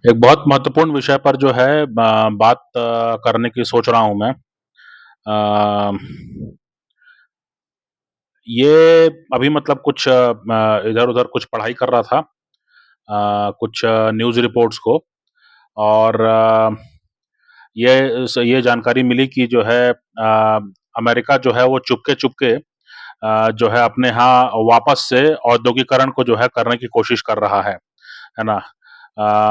एक बहुत महत्वपूर्ण विषय पर जो है बात करने की सोच रहा हूँ मैं। अ, ये अभी मतलब कुछ इधर-उधर कुछ पढ़ाई कर रहा था, कुछ न्यूज़ रिपोर्ट्स को, और ये जानकारी मिली कि जो है अमेरिका जो है वो चुपके-चुपके जो है अपने यहाँ वापस से औद्योगिकरण को जो है करने की कोशिश कर रहा है ना?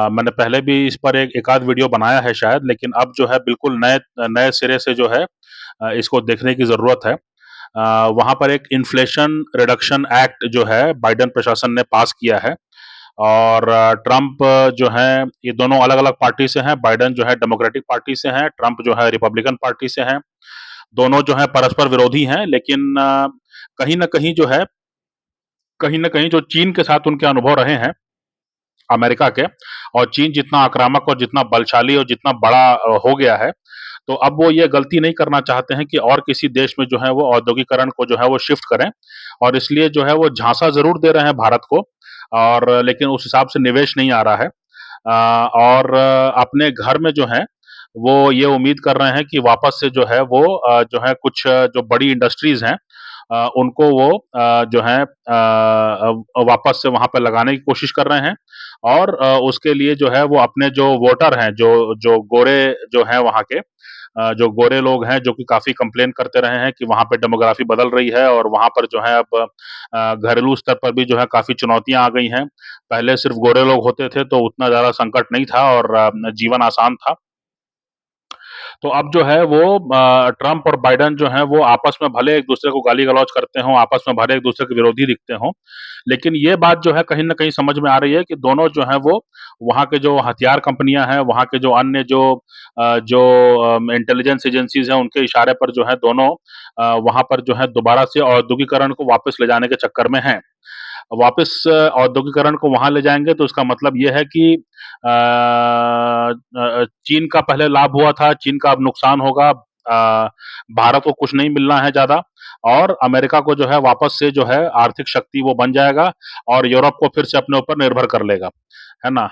मैंने पहले भी इस पर एक एकाध वीडियो बनाया है शायद, लेकिन अब जो है बिल्कुल नए नए सिरे से जो है इसको देखने की ज़रूरत है। वहाँ पर एक इन्फ्लेशन रिडक्शन एक्ट जो है बाइडेन प्रशासन ने पास किया है, और ट्रम्प जो हैं ये दोनों अलग-अलग पार्टी से हैं। बाइडेन जो है डेमोक्रेटिक पार्टी से हैं, ट्रम्प जो है रिपब्लिकन पार्टी से हैं। दोनों जो हैं परस्पर विरोधी हैं, लेकिन कहीं न कहीं जो है, कहीं न कहीं जो चीन के साथ उनके अनुभव रहे हैं अमेरिका के, और चीन जितना आक्रामक और जितना बलशाली और जितना बड़ा हो गया है, तो अब वो ये गलती नहीं करना चाहते हैं कि और किसी देश में जो है वो औद्योगिकरण को जो है वो शिफ्ट करें, और इसलिए जो है वो झांसा ज़रूर दे रहे हैं भारत को, और लेकिन उस हिसाब से निवेश नहीं आ रहा है। और अपने घर में जो है वो ये उम्मीद कर रहे हैं कि वापस से जो है वो जो है कुछ जो बड़ी इंडस्ट्रीज़ हैं, उनको वो जो है वापस से वहाँ पे लगाने की कोशिश कर रहे हैं, और उसके लिए जो है वो अपने जो वोटर हैं, जो जो गोरे जो हैं वहाँ के, जो गोरे लोग हैं जो कि काफ़ी कंप्लेन करते रहे हैं कि वहाँ पे डेमोग्राफी बदल रही है, और वहाँ पर जो है अब घरेलू स्तर पर भी जो है काफ़ी चुनौतियाँ आ गई हैं। पहले सिर्फ गोरे लोग होते थे तो उतना ज़्यादा संकट नहीं था, और जीवन आसान था। तो अब जो है वो ट्रम्प और बाइडेन जो हैं वो आपस में भले एक-दूसरे को गाली-गलौच करते हों, आपस में भले एक-दूसरे के विरोधी दिखते हों, लेकिन ये बात जो है कहीं न कहीं समझ में आ रही है कि दोनों जो हैं वो वहाँ के जो हथियार कंपनियाँ हैं, वहाँ के जो अन्य जो इंटेलिजेंस एजेंसीज़ हैं, उनके इशारे पर जो है दोनों वहाँ पर जो है दोबारा से औद्योगिकरण को वापस ले जाने के चक्कर में हैं। वापस औद्योगिकरण को वहाँ ले जाएँगे तो इसका मतलब ये है कि चीन का पहले लाभ हुआ था, चीन का अब नुकसान होगा। भारत को कुछ नहीं मिलना है ज़्यादा, और अमेरिका को जो है वापस से जो है आर्थिक शक्ति वो बन जाएगा, और यूरोप को फिर से अपने ऊपर निर्भर कर लेगा, है ना?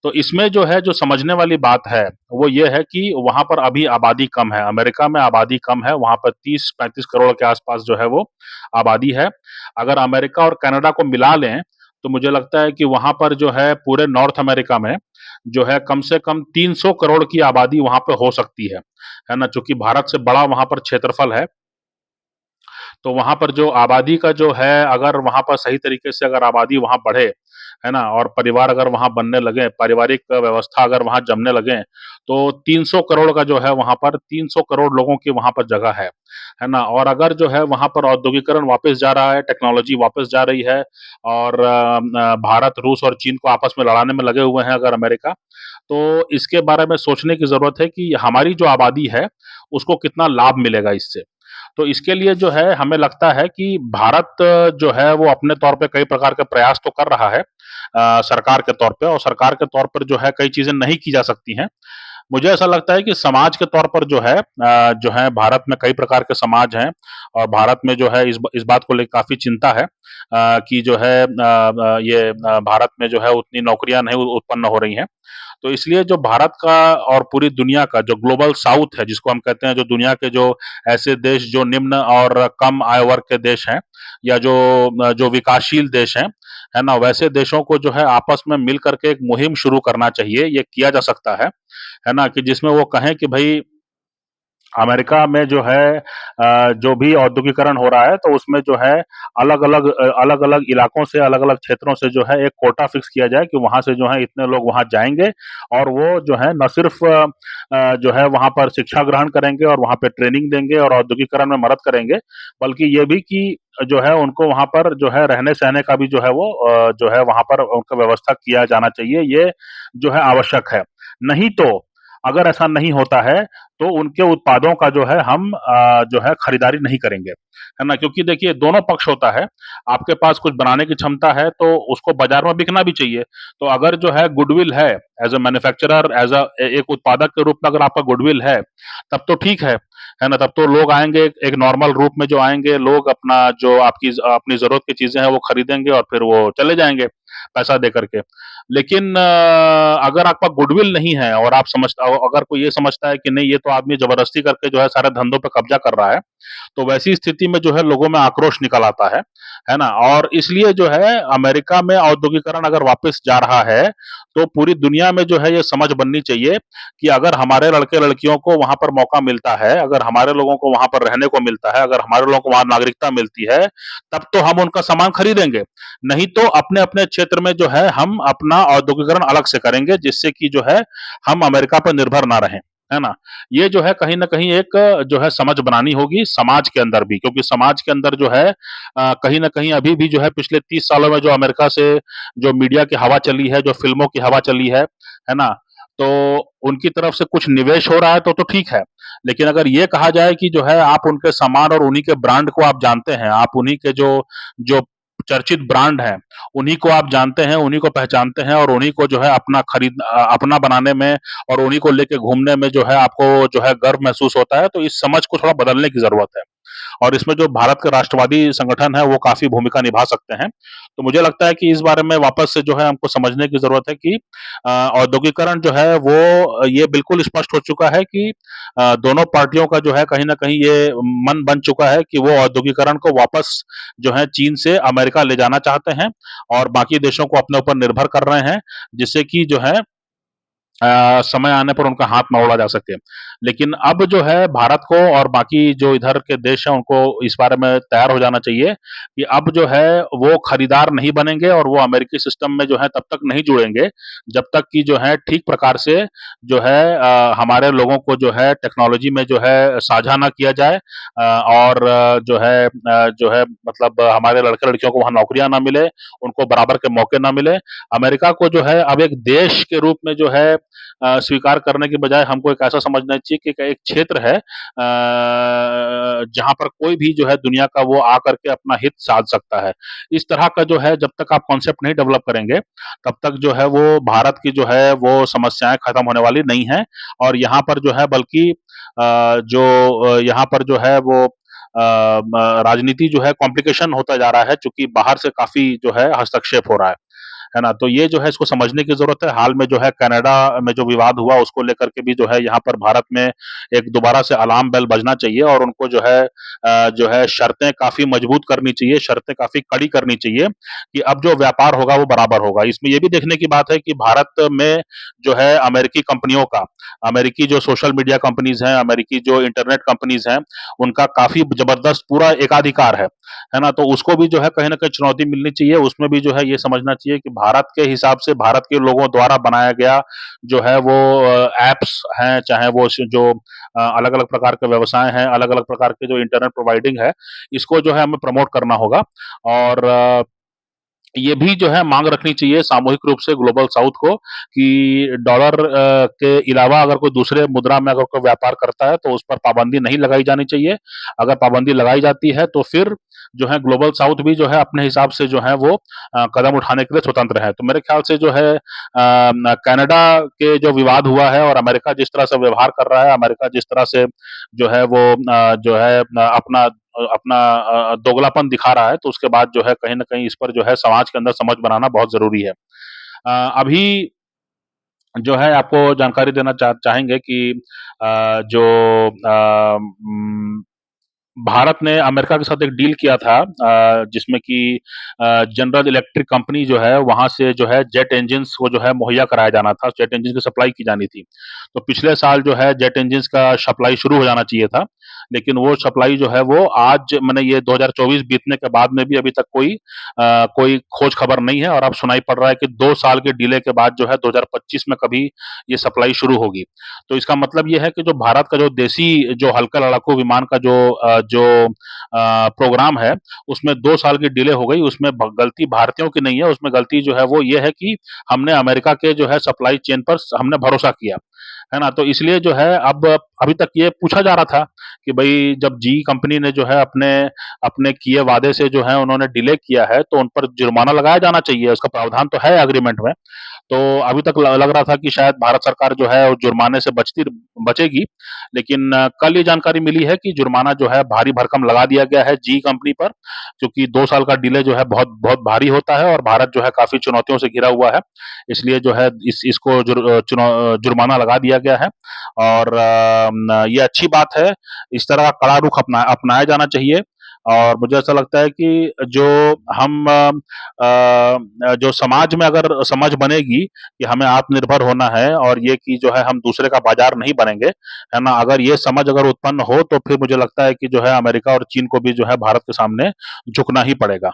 तो इसमें जो है जो समझने वाली बात है, वो ये है कि वहाँ पर अभी आबादी कम है, अमेरिका में आबादी कम है, वहाँ पर 30-35 करोड़ के आस-पास जो है वो आबादी है। अगर अमेरिका और कनाडा को मिला लें, तो मुझे लगता है कि वहाँ पर जो है पूरे नॉर्थ अमेरिका में जो है कम से कम 300 करोड़ की आबादी वहाँ पे हो सकती है ना? चूँकि भारत से बड़ा वहाँ पर क्षेत्रफल है, तो वहाँ पर जो आबादी का जो है, अगर वहाँ पर सही तरीके से अगर आबादी वहाँ बढ़े, है ना? और परिवार अगर वहाँ बनने लगे, पारिवारिक व्यवस्था अगर वहाँ जमने लगे, तो 300 करोड़ का जो है वहाँ पर 300 करोड़ लोगों की वहाँ पर जगह है ना? और अगर जो है वहाँ पर औद्योगिकरण वापस जा रहा है, टेक्नोलॉजी वापस जा रही है, और भारत, रूस और चीन को आपस में लड़ाने में लगे हुए हैं अगर अमेरिका, तो इसके बारे में सोचने की ज़रूरत है कि हमारी जो आबादी है, उसको कितना लाभ मिलेगा इससे। तो इसके लिए जो है हमें लगता है कि भारत जो है वो अपने तौर पे कई प्रकार के प्रयास तो कर रहा है, सरकार के तौर पे, और सरकार के तौर पर जो है कई चीज़ें नहीं की जा सकती हैं। मुझे ऐसा लगता है कि समाज के तौर पर जो है भारत में कई प्रकार के समाज हैं, और भारत में जो है इस बात को लेके काफ़ी चिंता है कि जो है भारत में जो है उतनी नौकरियाँ नहीं उत्पन्न हो रही हैं। तो इसलिए जो भारत का और पूरी दुनिया का जो ग्लोबल साउथ है, जिसको हम कहते हैं, जो दुनिया के जो ऐसे देश जो निम्न और कम आय वर्ग के देश हैं, या जो विकासशील देश हैं, है ना? वैसे देशों को जो है आपस में मिल कर के एक मुहिम शुरू करना चाहिए, ये किया जा सकता है ना? कि जिसमें वो कहें कि भई अमेरिका में जो है जो भी औद्योगिकरण हो रहा है, तो उसमें जो है अलग-अलग इलाकों से, अलग-अलग क्षेत्रों से जो है एक कोटा फिक्स किया जाए कि वहाँ से जो है इतने लोग वहाँ जाएँगे, और वो जो है न सिर्फ़ जो है वहाँ पर शिक्षा ग्रहण करेंगे और वहाँ पे ट्रेनिंग देंगे और औद्योगिकरण में मदद करेंगे, बल्कि ये भी कि जो है उनको वहाँ पर जो है रहने-सहने का भी जो है वो जो है वहाँ पर उनका व्यवस्था किया जाना चाहिए, ये जो है आवश्यक है। नहीं तो अगर ऐसा नहीं होता है, तो उनके उत्पादों का जो है हम जो है खरीदारी नहीं करेंगे, है ना? क्योंकि देखिए दोनों पक्ष होता है, आपके पास कुछ बनाने की क्षमता है तो उसको बाज़ार में बिकना भी चाहिए। तो अगर जो है गुडविल है, as a manufacturer, as a एक उत्पादक के रूप में अगर आपका गुडविल है, तब तो ठीक है ना? तब तो लोग आएँगे, एक नॉर्मल रूप में जो आएँगे, लोग अपना जो आपकी अपनी ज़रूरत की चीज़ें हैं वो खरीदेंगे और फिर वो चले जाएँगे। पैसा दे करके। लेकिन अगर आपका गुडविल नहीं है और अगर कोई ये समझता है कि नहीं ये तो आदमी जबरदस्ती करके जो है सारे धंधों पे कब्जा कर रहा है, तो वैसी स्थिति में जो है लोगों में आक्रोश निकल आता है ना? और इसलिए जो है अमेरिका में औद्योगिकरण अगर वापस जा रहा है, तो पूरी दुनिया में जो है ये समझ बननी चाहिए कि अगर हमारे लड़के-लड़कियों को वहाँ पर मौका मिलता है, अगर हमारे लोगों को वहाँ पर रहने को मिलता है, अगर हमारे लोगों को वहाँ नागरिकता मिलती है, तब तो हम उनका सामान खरीदेंगे। नहीं तो अपने-अपने क्षेत्र में जो है हम अपना औद्योगिकरण अलग से करेंगे, जिससे कि जो है हम अमेरिका पर निर्भर ना रहें, है ना? ये जो है कहीं न कहीं एक जो है समझ बनानी होगी समाज के अंदर भी, क्योंकि समाज के अंदर जो है कहीं न कहीं अभी भी जो है पिछले 30 सालों में जो अमेरिका से जो मीडिया की हवा चली है, जो फ़िल्मों की हवा चली है ना? तो उनकी तरफ से कुछ निवेश हो रहा है तो ठीक है। लेकिन अगर ये कहा जाए कि जो है आप उनके सामान और उन्हीं के ब्रांड को आप जानते हैं, आप उन्हीं के जो जो चर्चित ब्रांड हैं, उन्हीं को आप जानते हैं, उन्हीं को पहचानते हैं और उन्हीं को जो है अपना बनाने में और उन्हीं को लेके घूमने में जो है आपको जो है गर्व महसूस होता है, तो इस समझ को थोड़ा बदलने की ज़रूरत है। और इसमें जो भारत के राष्ट्रवादी संगठन है, वो काफ़ी भूमिका निभा सकते हैं। तो मुझे लगता है कि इस बारे में वापस से जो है हमको समझने की ज़रूरत है कि औद्योगिकरण जो है वो ये बिल्कुल स्पष्ट हो चुका है कि दोनों पार्टियों का जो है कहीं न कहीं ये मन बन चुका है कि वो औद्योगिकरण को वापस जो है चीन से अमेरिका ले जाना चाहते हैं और बाकी देशों को अपने ऊपर निर्भर कर रहे हैं, जिससे कि जो है समय आने पर उनका हाथ मरोड़ा जा सके। लेकिन अब जो है भारत को और बाकी जो इधर के देश हैं उनको इस बारे में तैयार हो जाना चाहिए कि अब जो है वो खरीदार नहीं बनेंगे और वो अमेरिकी सिस्टम में जो है तब तक नहीं जुड़ेंगे, जब तक कि जो है ठीक प्रकार से जो है हमारे लोगों को जो है टेक्नोलॉजी में जो है साझा ना किया जाए और जो है मतलब हमारे लड़के-लड़कियों को वहाँ नौकरियाँ ना मिले, उनको बराबर के मौके ना मिले। अमेरिका को जो है अब एक देश के रूप में जो है स्वीकार करने की बजाय हमको एक ऐसा समझना चाहिए कि एक क्षेत्र है जहाँ पर कोई भी जो है दुनिया का वो आकर के अपना हित साध सकता है। इस तरह का जो है जब तक आप कॉन्सेप्ट नहीं डेवलप करेंगे, तब तक जो है वो भारत की जो है वो समस्याएँ खत्म होने वाली नहीं हैं और यहाँ पर जो है बल्कि यहाँ पर जो है वो राजनीति जो है कॉम्प्लिकेशन होता जा रहा है, चूँकि बाहर से काफ़ी जो है हस्तक्षेप हो रहा है ना? तो ये जो है इसको समझने की ज़रूरत है। हाल में जो है कनाडा में जो विवाद हुआ उसको लेकर के भी जो है यहाँ पर भारत में एक दोबारा से अलार्म बेल बजना चाहिए और उनको जो है शर्तें काफ़ी मजबूत करनी चाहिए, शर्तें काफ़ी कड़ी करनी चाहिए कि अब जो व्यापार होगा वो बराबर होगा। इसमें ये भी देखने की बात है कि भारत में जो है अमेरिकी कंपनियों का, अमेरिकी जो सोशल मीडिया कंपनीज़ हैं, अमेरिकी जो इंटरनेट कंपनीज़ हैं, उनका काफ़ी ज़बरदस्त पूरा एकाधिकार है ना? तो उसको भी जो है कहीं न कहीं चुनौती मिलनी चाहिए, उसमें भी जो है ये समझना चाहिए कि भारत के हिसाब से भारत के लोगों द्वारा बनाया गया जो है वो ऐप्स हैं, चाहे वो जो अलग-अलग प्रकार के व्यवसाय हैं, अलग-अलग प्रकार के जो इंटरनेट प्रोवाइडिंग है, इसको जो है हमें प्रमोट करना होगा और ये भी जो है माँग रखनी चाहिए सामूहिक रूप से ग्लोबल साउथ को कि डॉलर के अलावा अगर कोई दूसरे मुद्रा में अगर कोई व्यापार करता है, तो उस पर पाबंदी नहीं लगाई जानी चाहिए। अगर पाबंदी लगाई जाती है, तो फिर जो है ग्लोबल साउथ भी जो है अपने हिसाब से जो है वो कदम उठाने के लिए स्वतंत्र है। तो मेरे ख्याल से जो है कनाडा के जो विवाद हुआ है और अमेरिका जिस तरह से व्यवहार कर रहा है, अमेरिका जिस तरह से जो है वो जो है अपना दोगलापन दिखा रहा है, तो उसके बाद जो है कहीं न कहीं इस पर जो है समाज के अंदर समझ बनाना बहुत ज़रूरी है। अभी जो है आपको जानकारी देना चाहेंगे कि जो भारत ने अमेरिका के साथ एक डील किया था जिसमें कि जनरल इलेक्ट्रिक कंपनी जो है वहाँ से जो है जेट इंजिन्स को जो है मुहैया कराया जाना था, जेट इंजन की सप्लाई की जानी थी। तो पिछले साल जो है जेट इंजिन्स का सप्लाई शुरू हो जाना चाहिए था, लेकिन वो सप्लाई जो है वो आज माने ये 2024 बीतने के बाद में भी अभी तक कोई खोज खबर नहीं है और अब सुनाई पड़ रहा है कि 2 साल के डिले के बाद जो है 2025 में कभी ये सप्लाई शुरू होगी। तो इसका मतलब ये है कि जो भारत का जो देसी जो हल्का लड़ाकू विमान का प्रोग्राम है, उसमें 2 साल की डिले हो गई, उसमें ब गलती भारतीयों की नहीं है, उसमें गलती जो है वो ये है कि हमने अमेरिका के जो है सप्लाई चेन पर हमने भरोसा किया, है ना? तो इसलिए जो है अब अभी तक ये पूछा जा रहा था कि भई जब जीई कंपनी ने जो है अपने अपने किए वादे से जो है उन्होंने डिले किया है, तो उन पर जुर्माना लगाया जाना चाहिए, उसका प्रावधान तो है एग्रीमेंट में। तो अभी तक ल लग रहा था कि शायद भारत सरकार जो है वो जुर्माने से बचेगी, लेकिन कल ये जानकारी मिली है कि जुर्माना जो है भारी भरकम लगा दिया गया है जी कंपनी पर, क्योंकि 2 साल का डिले जो है बहुत बहुत भारी होता है और भारत जो है काफ़ी चुनौतियों से घिरा हुआ है। इसलिए जो है इसको जुर्माना लगा दिया गया है और ये अच्छी बात है। इस तरह का कड़ा रुख अपनाया जाना चाहिए और मुझे ऐसा लगता है कि जो हम जो समाज में अगर समझ बनेगी कि हमें आत्मनिर्भर होना है और ये कि जो है हम दूसरे का बाजार नहीं बनेंगे, है ना? अगर ये समझ अगर उत्पन्न हो तो फिर मुझे लगता है कि जो है अमेरिका और चीन को भी जो है भारत के सामने झुकना ही पड़ेगा।